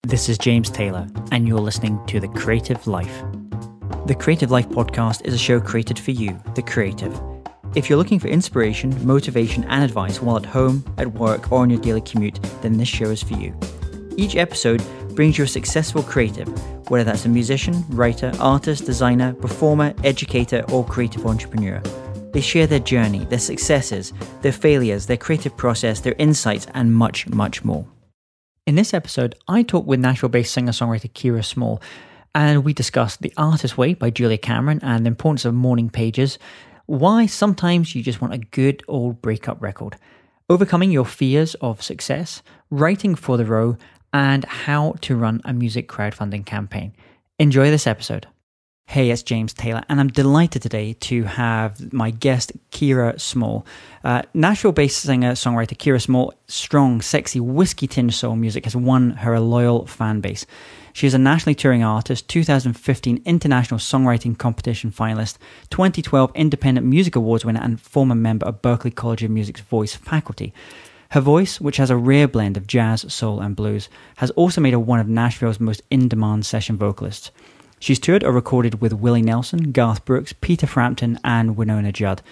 This is James Taylor, and you're listening to The Creative Life. The Creative Life podcast is a show created for you, the creative. If you're looking for inspiration, motivation, and advice while at home, at work, or on your daily commute, then this show is for you. Each episode brings you a successful creative, whether that's a musician, writer, artist, designer, performer, educator, or creative entrepreneur. They share their journey, their successes, their failures, their creative process, their insights, and much, much more. In this episode, I talked with Nashville-based singer-songwriter Kira Small, and we discussed The Artist's Way by Julia Cameron and the importance of morning pages, why sometimes you just want a good old breakup record, overcoming your fears of success, writing for the row, and how to run a music crowdfunding campaign. Enjoy this episode. Hey, it's James Taylor, and I'm delighted today to have my guest, Kira Small. Nashville-based singer-songwriter Kira Small, strong, sexy, whiskey-tinged soul music has won her a loyal fan base. She is a nationally touring artist, 2015 International Songwriting Competition finalist, 2012 Independent Music Awards winner, and former member of Berklee College of Music's voice faculty. Her voice, which has a rare blend of jazz, soul, and blues, has also made her one of Nashville's most in-demand session vocalists. She's toured or recorded with Willie Nelson, Garth Brooks, Peter Frampton, and Wynona Judd.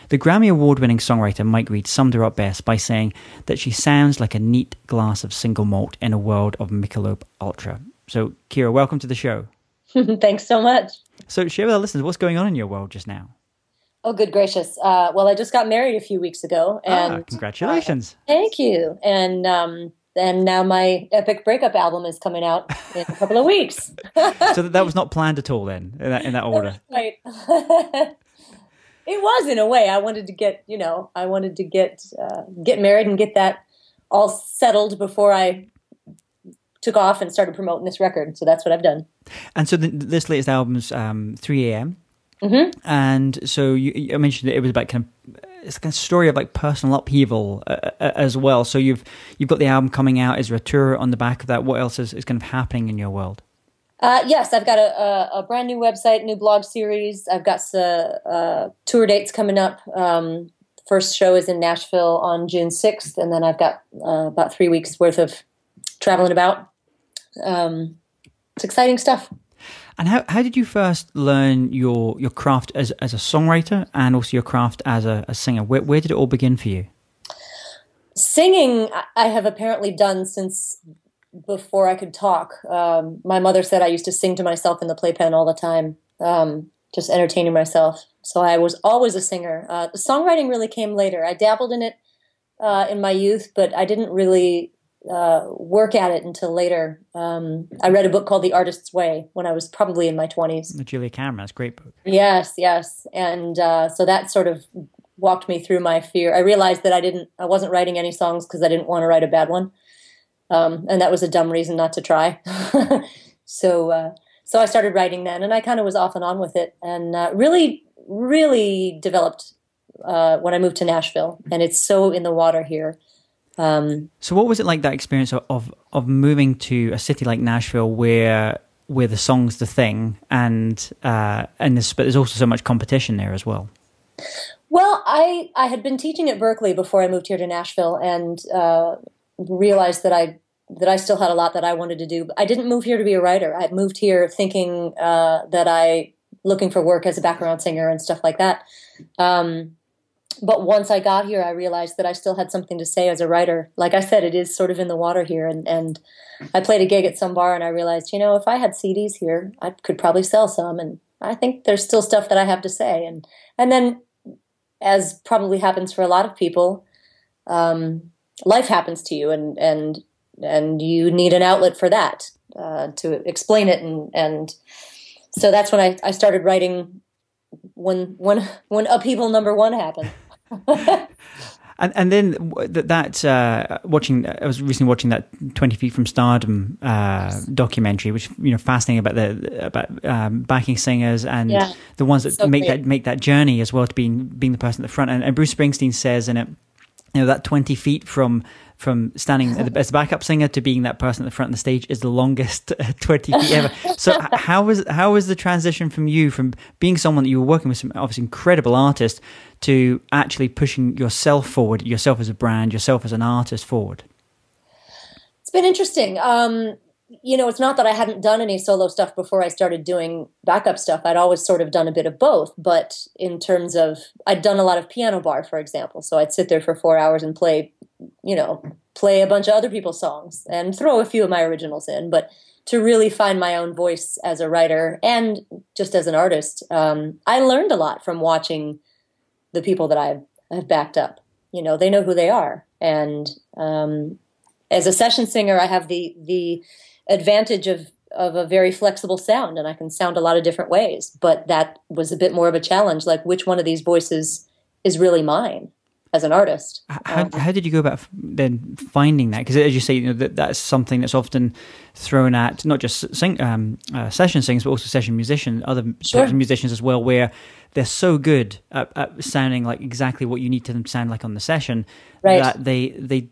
The Grammy Award-winning songwriter Mike Reid summed her up best by saying that she sounds like a neat glass of single malt in a world of Michelob Ultra. So, Kira, welcome to the show. Thanks so much. So, share with our listeners, what's going on in your world just now? Oh, good gracious. Well, I just got married a few weeks ago. And congratulations. Thank you. And now my epic breakup album is coming out in a couple of weeks. So that was not planned at all then, in that order? Right. It was, in a way. I wanted to get married and get that all settled before I took off and started promoting this record. So that's what I've done. And so this latest album's 3 a.m. Mm-hmm. And so I mentioned that it was about it's a story of like personal upheaval as well. So you've got the album coming out. Is there a tour on the back of that? What else is kind of happening in your world? Yes, I've got a brand new website, new blog series. I've got tour dates coming up. First show is in Nashville on June 6th, and then I've got about 3 weeks worth of traveling about. It's exciting stuff. And how did you first learn your craft as a songwriter and also your craft as a singer? Where did it all begin for you? Singing, I have apparently done since before I could talk. My mother said I used to sing to myself in the playpen all the time, just entertaining myself. So I was always a singer. The songwriting really came later. I dabbled in it in my youth, but I didn't really work at it until later. I read a book called The Artist's Way when I was probably in my 20s. Julia Cameron, that's a great book. Yes. And so that sort of walked me through my fear. I realized that I wasn't writing any songs because I didn't want to write a bad one. And that was a dumb reason not to try. So I started writing then, and I kind of was off and on with it, and really, really developed when I moved to Nashville, and it's so in the water here. So what was it like, that experience of moving to a city like Nashville where the song's the thing, but there's also so much competition there as well? Well, I had been teaching at Berklee before I moved here to Nashville, and realized that I still had a lot that I wanted to do. I didn't move here to be a writer. I moved here thinking looking for work as a background singer and stuff like that. But once I got here, I realized that I still had something to say as a writer. Like I said, it is sort of in the water here. And I played a gig at some bar, and I realized, if I had CDs here, I could probably sell some. And I think there's still stuff that I have to say. And then, as probably happens for a lot of people, life happens to you, and you need an outlet for that to explain it. And so that's when I started writing when upheaval number one happened. And then I was recently watching that 20 Feet from Stardom documentary, which fascinating about backing singers and the ones that make that journey as well to being the person at the front. And Bruce Springsteen says in it, that 20 feet from standing as a backup singer to being that person at the front of the stage is the longest 20 feet ever. So how was the transition from being someone that you were working with some obviously incredible artists to actually pushing yourself forward, yourself as a brand, yourself as an artist forward? It's been interesting. it's not that I hadn't done any solo stuff before I started doing backup stuff. I'd always sort of done a bit of both. But in terms of, I'd done a lot of piano bar, for example. So I'd sit there for 4 hours and play a bunch of other people's songs and throw a few of my originals in. But to really find my own voice as a writer and just as an artist, I learned a lot from watching the people that I've backed up. They know who they are. And as a session singer, I have the advantage of a very flexible sound, and I can sound a lot of different ways. But that was a bit more of a challenge, like which one of these voices is really mine as an artist. How did you go about then finding that? Because as you say, that's something that's often thrown at not just session singers, but also session musicians, other musicians as well, where they're so good at sounding like exactly what you need to them sound like on the session, that they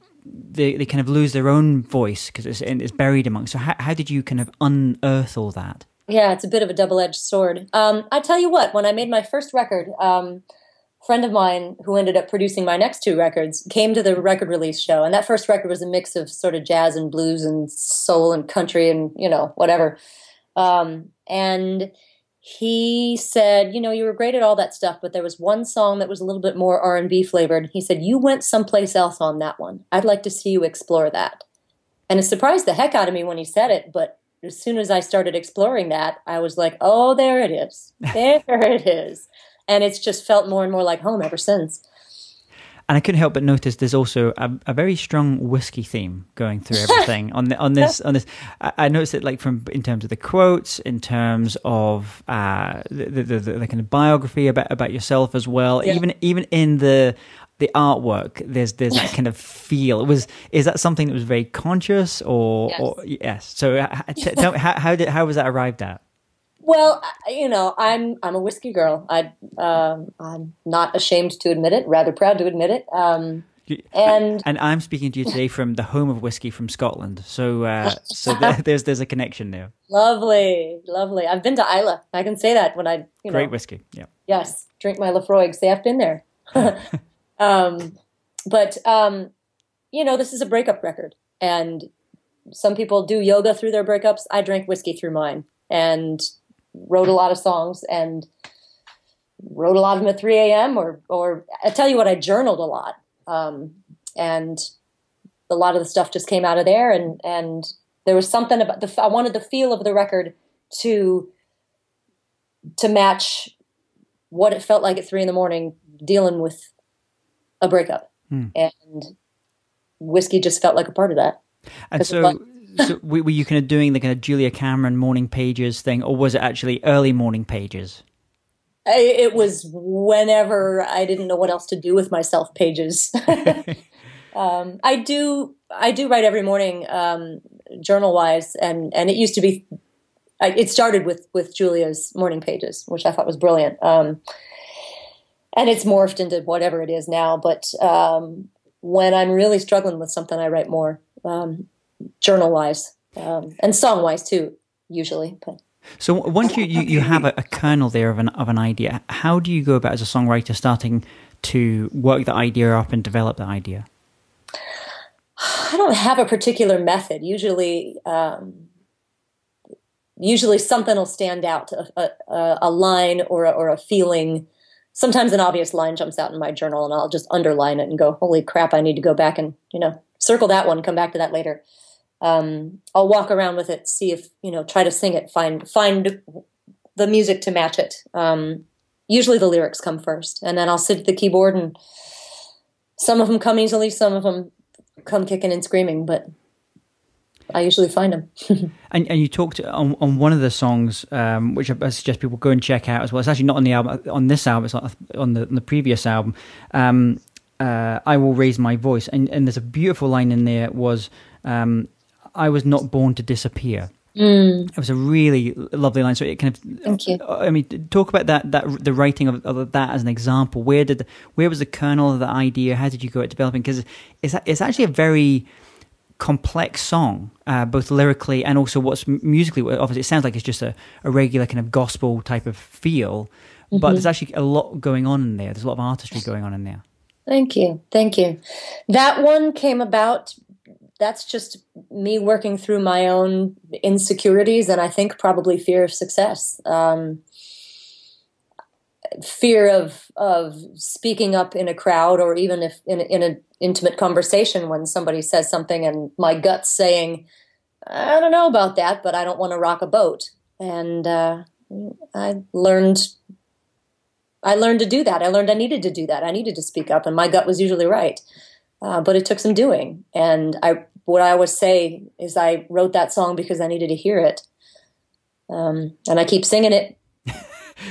kind of lose their own voice because it's buried amongst. So how did you kind of unearth all that? Yeah, it's a bit of a double-edged sword. I tell you what, when I made my first record, a friend of mine who ended up producing my next two records came to the record release show, and that first record was a mix of sort of jazz and blues and soul and country and whatever. And he said, you were great at all that stuff, but there was one song that was a little bit more R&B flavored. He said, you went someplace else on that one. I'd like to see you explore that. And it surprised the heck out of me when he said it, but as soon as I started exploring that, I was like, oh, there it is. There it is. And it's just felt more and more like home ever since. And I couldn't help but notice there's also a very strong whiskey theme going through everything on this. I noticed it in terms of the quotes, in terms of the kind of biography about yourself as well. Yeah. Even in the artwork, there's that kind of feel. Is that something that was very conscious or yes? So tell me, how was that arrived at? Well, I'm a whiskey girl. I'm not ashamed to admit it. Rather proud to admit it. And I'm speaking to you today from the home of whiskey, from Scotland. So there's a connection there. Lovely. I've been to Islay. I can say that when I great whiskey. Yeah. Yes, drink my Lafroig. Say I've been there. But this is a breakup record, and some people do yoga through their breakups. I drank whiskey through mine, and wrote a lot of songs, and wrote a lot of them at 3 a.m. or I tell you what, I journaled a lot. And a lot of the stuff just came out of there. And there was something about I wanted the feel of the record to match what it felt like at 3 a.m. dealing with a breakup. And whiskey just felt like a part of that. And so were you kind of doing the kind of Julia Cameron morning pages thing, or was it actually early morning pages? It was whenever I didn't know what else to do with myself pages. I do write every morning, journal wise, and it used to be. It started with Julia's morning pages, which I thought was brilliant, and it's morphed into whatever it is now. But when I'm really struggling with something, I write more. Journal wise and song wise too, usually. But so once you have a kernel there of an idea, how do you go about as a songwriter starting to work the idea up and develop the idea? I don't have a particular method. Usually something will stand out, a line or a feeling. Sometimes an obvious line jumps out in my journal, and I'll just underline it and go, "Holy crap! I need to go back and circle that one, come back to that later." I'll walk around with it, see if, try to sing it, find the music to match it. Usually the lyrics come first, and then I'll sit at the keyboard, and some of them come easily, some of them come kicking and screaming, but I usually find them. and you talked on one of the songs, which I suggest people go and check out as well. It's actually not on the album, on this album, it's on the previous album. I Will Raise My Voice, and there's a beautiful line in there. Was I was not born to disappear. It was a really lovely line. So it kind of, thank you. I mean, talk about that the writing of that as an example. Where was the kernel of the idea? How did you go at developing? Because it's actually a very complex song, both lyrically and also what's musically. Obviously, it sounds like it's just a regular kind of gospel type of feel, but there's actually a lot going on in there. There's a lot of artistry going on in there. Thank you. That one came about that's just me working through my own insecurities, and I think probably fear of success. Fear of speaking up in a crowd, or even if in an intimate conversation when somebody says something and my gut's saying, I don't know about that, but I don't want to rock a boat. And I learned to do that. I learned I needed to do that. I needed to speak up, and my gut was usually right. But it took some doing. And what I always say is I wrote that song because I needed to hear it. And I keep singing it.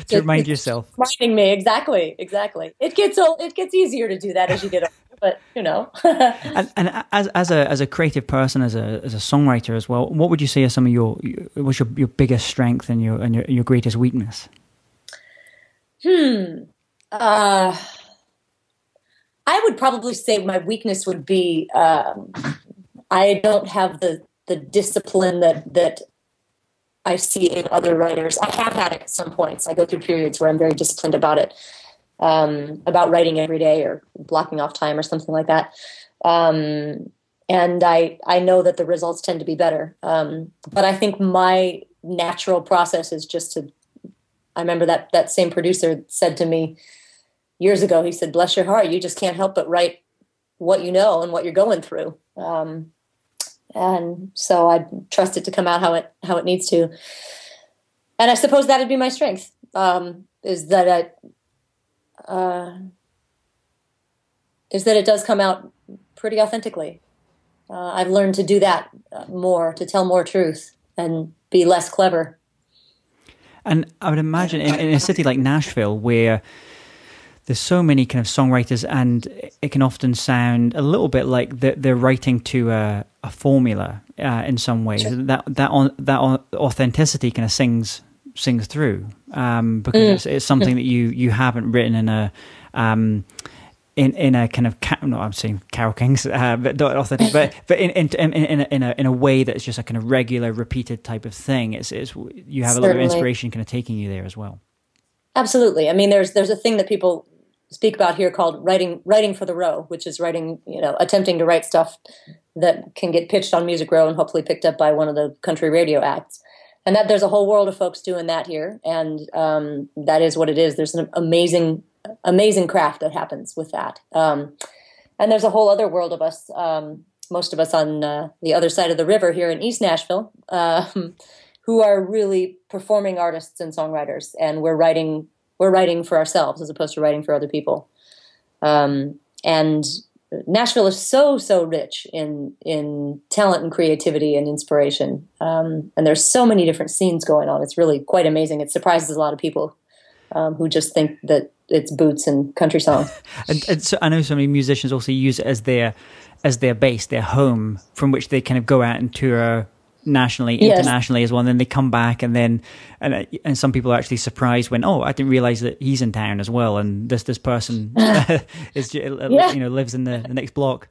To remind yourself. Reminding me, exactly. It gets easier to do that as you get older, but you know. and as a creative person, as a songwriter as well, what would you say are some of what's your biggest strength and your greatest weakness? I would probably say my weakness would be I don't have the discipline that I see in other writers. I have had it at some points. I go through periods where I'm very disciplined about it, about writing every day or blocking off time or something like that. And I know that the results tend to be better. But I think my natural process is just I remember that same producer said to me years ago, he said, bless your heart, you just can't help but write what you know and what you're going through. And so I trust it to come out how it needs to. And I suppose that'd be my strength, is that it does come out pretty authentically. I've learned to do that more, to tell more truth and be less clever. And I would imagine in a city like Nashville, where there's so many kind of songwriters, and it can often sound a little bit like they're writing to a formula in some ways. Sure. That authenticity kind of sings through, because it's something that you haven't written in a in a kind of I'm saying Carole King's, but not authentic, but in a way that's just a kind of regular, repeated type of thing. It's you have a lot of inspiration kind of taking you there as well. Absolutely. I mean, there's a thing that people speak about here called writing for the row, which is writing, attempting to write stuff that can get pitched on Music Row and hopefully picked up by one of the country radio acts. And that there's a whole world of folks doing that here, and that is what it is. There's an amazing craft that happens with that. And there's a whole other world of us, most of us on the other side of the river here in East Nashville, who are really performing artists and songwriters, and we're writing for ourselves as opposed to writing for other people. And Nashville is so rich in talent and creativity and inspiration. And there's so many different scenes going on. It's really quite amazing. It surprises a lot of people who just think that it's boots and country songs. and so I know so many musicians also use it as their base, their home, from which they kind of go out and tour nationally, internationally as well, and then they come back, and some people are actually surprised when, I didn't realize that he's in town as well, and this person is lives in the next block.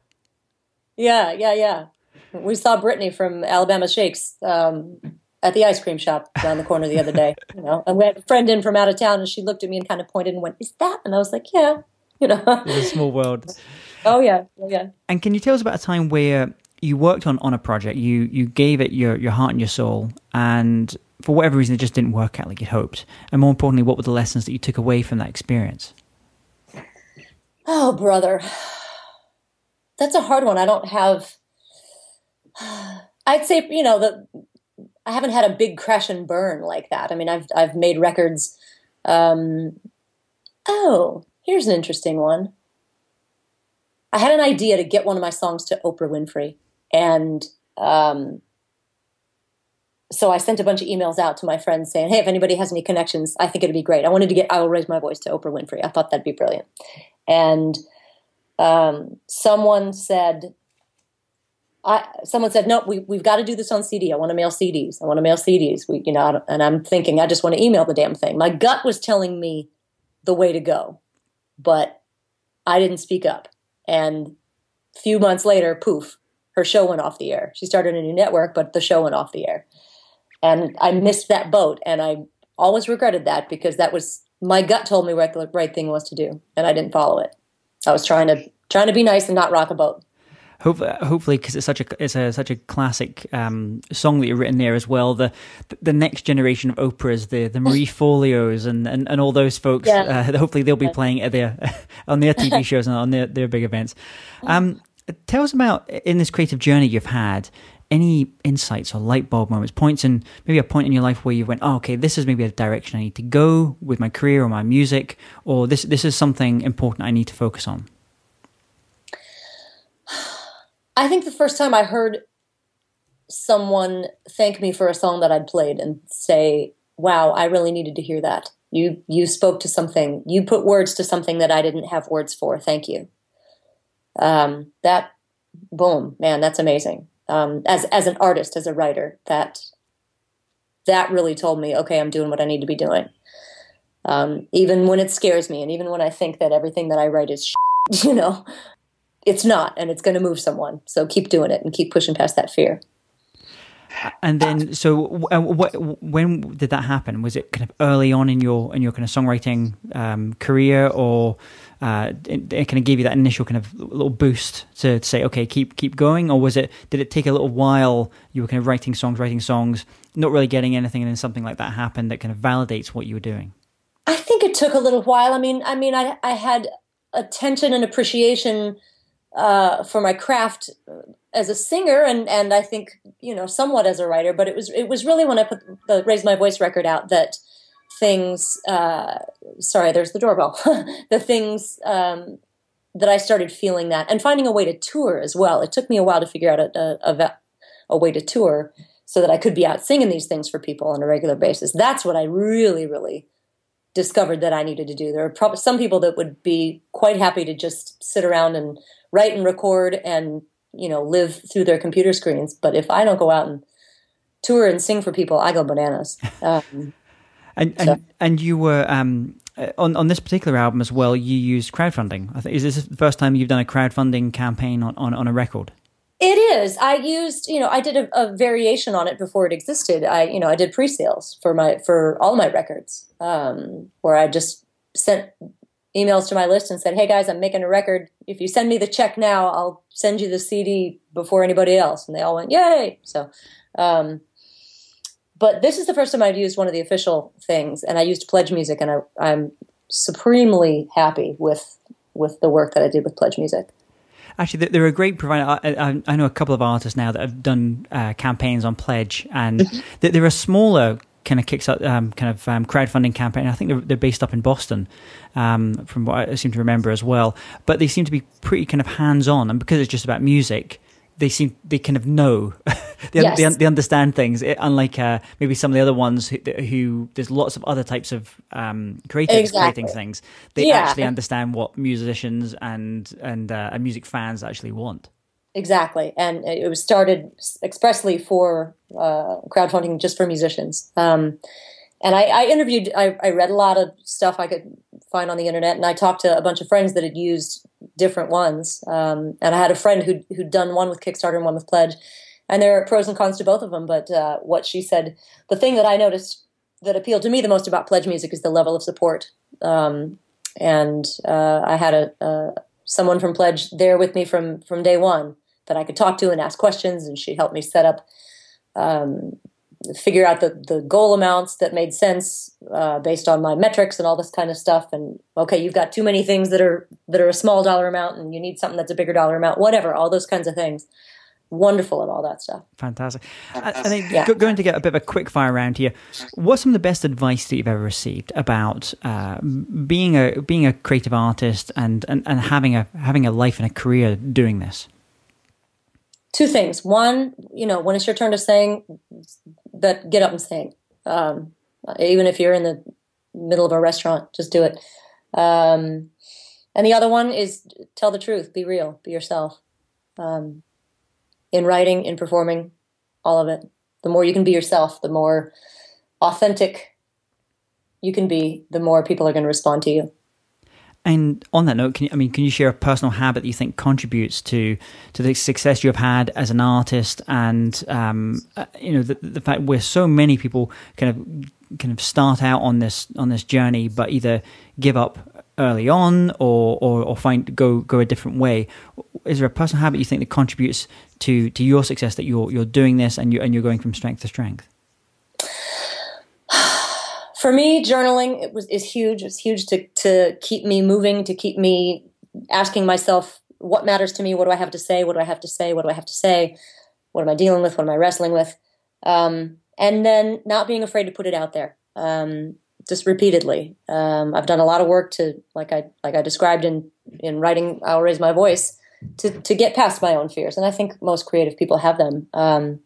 Yeah. We saw Brittany from Alabama Shakes at the ice cream shop down the corner the other day, and we had a friend in from out of town, and she looked at me and kind of pointed and went, "Is that?" And I was like, "Yeah." It's a small world. Oh yeah. And can you tell us about a time where you worked on a project, you gave it your heart and your soul, and for whatever reason it just didn't work out like you'd hoped? And more importantly, what were the lessons that you took away from that experience? Oh, brother. That's a hard one. I don't have... I'd say, I haven't had a big crash and burn like that. I mean, I've made records... here's an interesting one. I had an idea to get one of my songs to Oprah Winfrey. And so I sent a bunch of emails out to my friends saying, hey, if anybody has any connections, I think it'd be great. I wanted to get I Will Raise My Voice to Oprah Winfrey. I thought that'd be brilliant. And someone said, no, we've got to do this on CD. I want to mail CDs. And I'm thinking, I just want to email the damn thing. My gut was telling me the way to go, but I didn't speak up. And a few months later, poof, her show went off the air. She started a new network, but the show went off the air. And I missed that boat, and I always regretted that, because that was, my gut told me what the right thing was to do, and I didn't follow it. I was trying to be nice and not rock a boat. hopefully, because it's such a classic song that you've written there as well. The next generation of Oprahs, the Marie Forleos and all those folks. Hopefully, they'll be playing at on their TV shows and on their big events. Tell us about, in this creative journey you've had, any insights or light bulb moments, maybe a point in your life where you went, oh, okay, this is maybe a direction I need to go with my career or my music, or this is something important I need to focus on? I think the first time I heard someone thank me for a song that I'd played and say, wow, I really needed to hear that. You spoke to something, you put words to something that I didn't have words for. Thank you. That, boom, man, that's amazing. As an artist, as a writer, that really told me, okay, I'm doing what I need to be doing. Even when it scares me, and even when I think that everything that I write is shit, it's not, and it's going to move someone. So keep doing it and keep pushing past that fear. And then, so when did that happen? Was it kind of early on in your kind of songwriting career, or it kind of gave you that initial kind of little boost to say, okay, keep going? Or did it take a little while? You were kind of writing songs, not really getting anything, and then something like that happened that kind of validates what you were doing? I think it took a little while. I had attention and appreciation for my craft as a singer, and I think somewhat as a writer. But it was really when I put the Raise My Voice record out that things. Sorry, there's the doorbell. The things that I started feeling that, and finding a way to tour as well. It took me a while to figure out a way to tour so that I could be out singing these things for people on a regular basis. That's what I really, really discovered that I needed to do. There are probably some people that would be quite happy to just sit around and write and record and live through their computer screens. But if I don't go out and tour and sing for people, I go bananas. And you were on this particular album as well. You used crowdfunding. I think, is this the first time you've done a crowdfunding campaign on a record? It is. I used, I did a variation on it before it existed. I did pre-sales for all my records, where I just sent emails to my list and said, hey guys, I'm making a record. If you send me the check now, I'll send you the CD before anybody else. And they all went, yay. So, but this is the first time I've used one of the official things, and I used PledgeMusic, and I'm supremely happy with the work that I did with PledgeMusic. Actually, they're a great provider. I know a couple of artists now that have done campaigns on Pledge, and they're a smaller kind of crowdfunding campaign. I think they're based up in Boston, from what I seem to remember as well. But they seem to be pretty kind of hands-on, and because it's just about music, they kind of know, they understand things. Unlike maybe some of the other ones who there's lots of other types of creatives creating things. They actually understand what musicians and music fans actually want. Exactly, and it was started expressly for crowdfunding, just for musicians. And I interviewed, I read a lot of stuff I could find on the internet, and I talked to a bunch of friends that had used different ones. And I had a friend who'd done one with Kickstarter and one with Pledge, and there are pros and cons to both of them. But what she said, the thing that I noticed that appealed to me the most about PledgeMusic is the level of support. And I had someone from Pledge there with me from day one that I could talk to and ask questions, and she helped me set up, figure out the goal amounts that made sense based on my metrics and all this kind of stuff. And okay, you've got too many things that are a small dollar amount, and you need something that's a bigger dollar amount, whatever, all those kinds of things. Wonderful at all that stuff. Fantastic. I think going to get a bit of a quick fire round here. What's some of the best advice that you've ever received about being a creative artist and having a life and a career doing this? Two things. One, when it's your turn to sing, that get up and sing. Even if you're in the middle of a restaurant, just do it. And the other one is tell the truth, be real, be yourself. In writing, in performing, all of it. The more you can be yourself, the more authentic you can be, the more people are going to respond to you. And on that note, can you share a personal habit that you think contributes to the success you have had as an artist, and the fact where so many people kind of start out on this journey, but either give up early on, or find go a different way? Is there a personal habit you think that contributes to your success, that you're doing this and you're going from strength to strength? For me, journaling is huge. It's huge to keep me moving, to keep me asking myself what matters to me. What do I have to say? What do I have to say? What do I have to say? What am I dealing with? What am I wrestling with? And then not being afraid to put it out there, just repeatedly. I've done a lot of work to, like I described in writing "I'll Raise My Voice," to get past my own fears. And I think most creative people have them.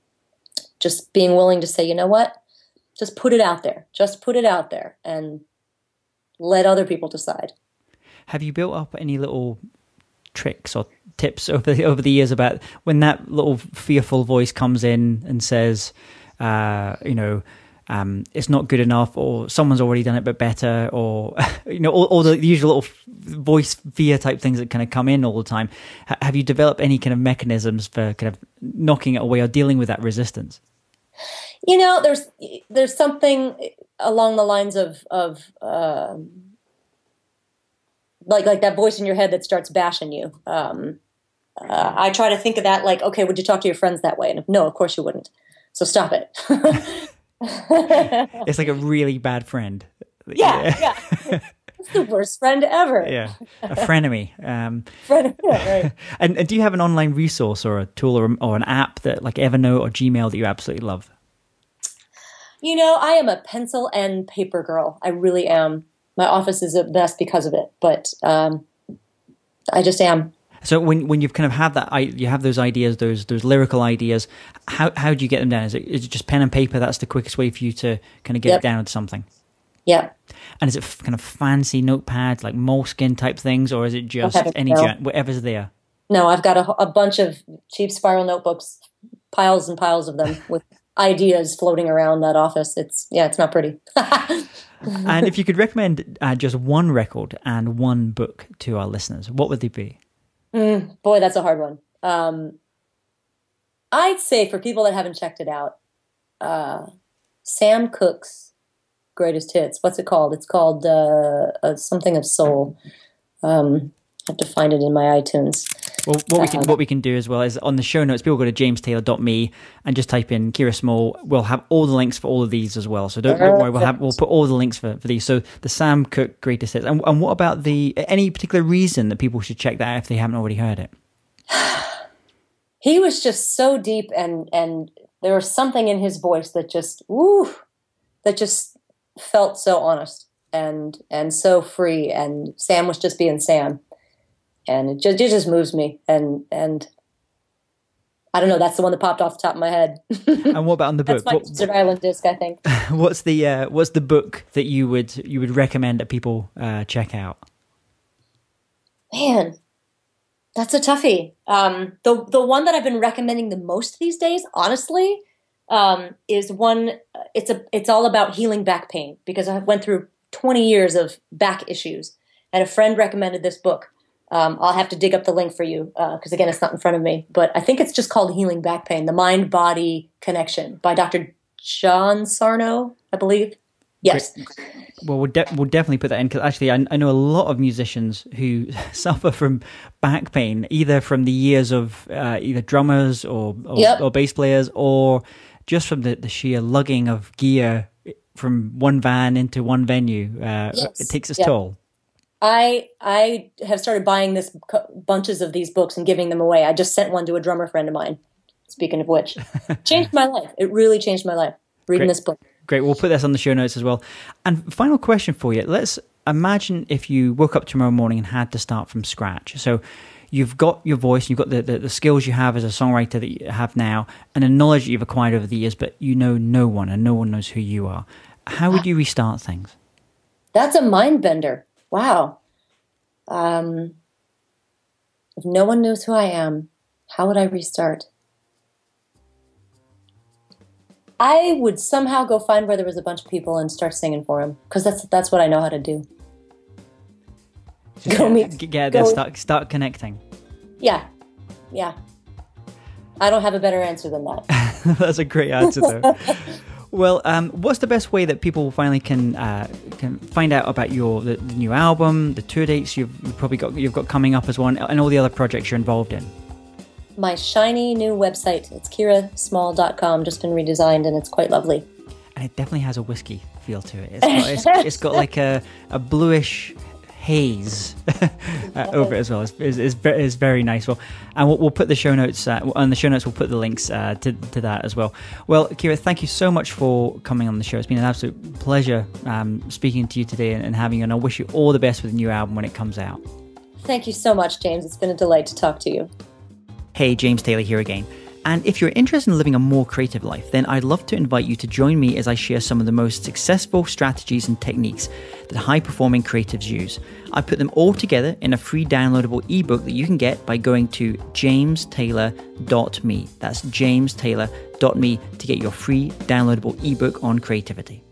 Just being willing to say, you know what? Just put it out there. Just put it out there and let other people decide. Have you built up any little tricks or tips over the years about when that little fearful voice comes in and says, it's not good enough, or someone's already done it but better, or all the usual little voice fear type things that kind of come in all the time? Have you developed any kind of mechanisms for kind of knocking it away or dealing with that resistance? There's something along the lines of like that voice in your head that starts bashing you. I try to think of that like, okay, would you talk to your friends that way? And no, of course you wouldn't. So stop it. It's like a really bad friend. Yeah. It's the worst friend ever. Yeah, a frenemy. Right. And do you have an online resource or a tool or an app that like Evernote or Gmail that you absolutely love? I am a pencil and paper girl. I really am. My office is a mess because of it, but I just am. So when you've kind of had that, you have those ideas, those lyrical ideas. How do you get them down? Is it just pen and paper? That's the quickest way for you to kind of get it down to something. Yeah. And is it kind of fancy notepads like moleskin type things, or is it just whatever's there? No, I've got a bunch of cheap spiral notebooks, piles and piles of them with ideas floating around that office. It's not pretty. And if you could recommend just one record and one book to our listeners, what would they be? Boy, that's a hard one. I'd say for people that haven't checked it out, Sam Cooke's Greatest Hits. What's it called? It's called something of Soul. I have to find it in my iTunes. Well, what we can do as well is on the show notes, people go to jamestaylor.me and just type in Kira Small. We'll have all the links for all of these as well. So don't worry, we'll put all the links for these. So the Sam Cooke Greatest Hits. And what about any particular reason that people should check that out if they haven't already heard it? He was just so deep, and there was something in his voice that just felt so honest and so free. And Sam was just being Sam. And it just moves me, and I don't know. That's the one that popped off the top of my head. And what about on the book? That's my Desert Island disc, I think. What's the book that you would recommend that people check out? Man, that's a toughie. The one that I've been recommending the most these days, honestly, is one. It's all about healing back pain, because I went through 20 years of back issues, and a friend recommended this book. I'll have to dig up the link for you because, again, it's not in front of me. But I think it's just called Healing Back Pain, The Mind-Body Connection by Dr. John Sarno, I believe. Yes. Great. Well, we'll definitely put that in, because actually I know a lot of musicians who suffer from back pain, either from the years of either drummers or bass players, or just from the sheer lugging of gear from one van into one venue. It takes its toll. I have started buying bunches of these books and giving them away. I just sent one to a drummer friend of mine, speaking of which. Changed my life. It really changed my life, reading this book. Great. We'll put this on the show notes as well. And final question for you. Let's imagine if you woke up tomorrow morning and had to start from scratch. So you've got your voice, you've got the skills you have as a songwriter that you have now, and the knowledge that you've acquired over the years, but you know no one, and no one knows who you are. How would you restart things? That's a mind bender. Wow. If no one knows who I am, how would I restart? I would somehow go find where there was a bunch of people and start singing for them, because that's what I know how to do. Start connecting. Yeah. I don't have a better answer than that. That's a great answer, though. Well, what's the best way that people finally can find out about the new album, the tour dates you've got coming up as well, and all the other projects you're involved in? My shiny new website. It's kirasmall.com, just been redesigned, and it's quite lovely. And it definitely has a whiskey feel to it. It's got like a bluish haze over it as well. It's very nice. Well, and we'll put the show notes on the show notes. We'll put the links to that as well. Well, Kira, thank you so much for coming on the show. It's been an absolute pleasure speaking to you today and having you. And I wish you all the best with the new album when it comes out. Thank you so much, James. It's been a delight to talk to you. Hey, James Taylor here again. And if you're interested in living a more creative life, then I'd love to invite you to join me as I share some of the most successful strategies and techniques that high-performing creatives use. I put them all together in a free downloadable ebook that you can get by going to jamestaylor.me. That's jamestaylor.me to get your free downloadable ebook on creativity.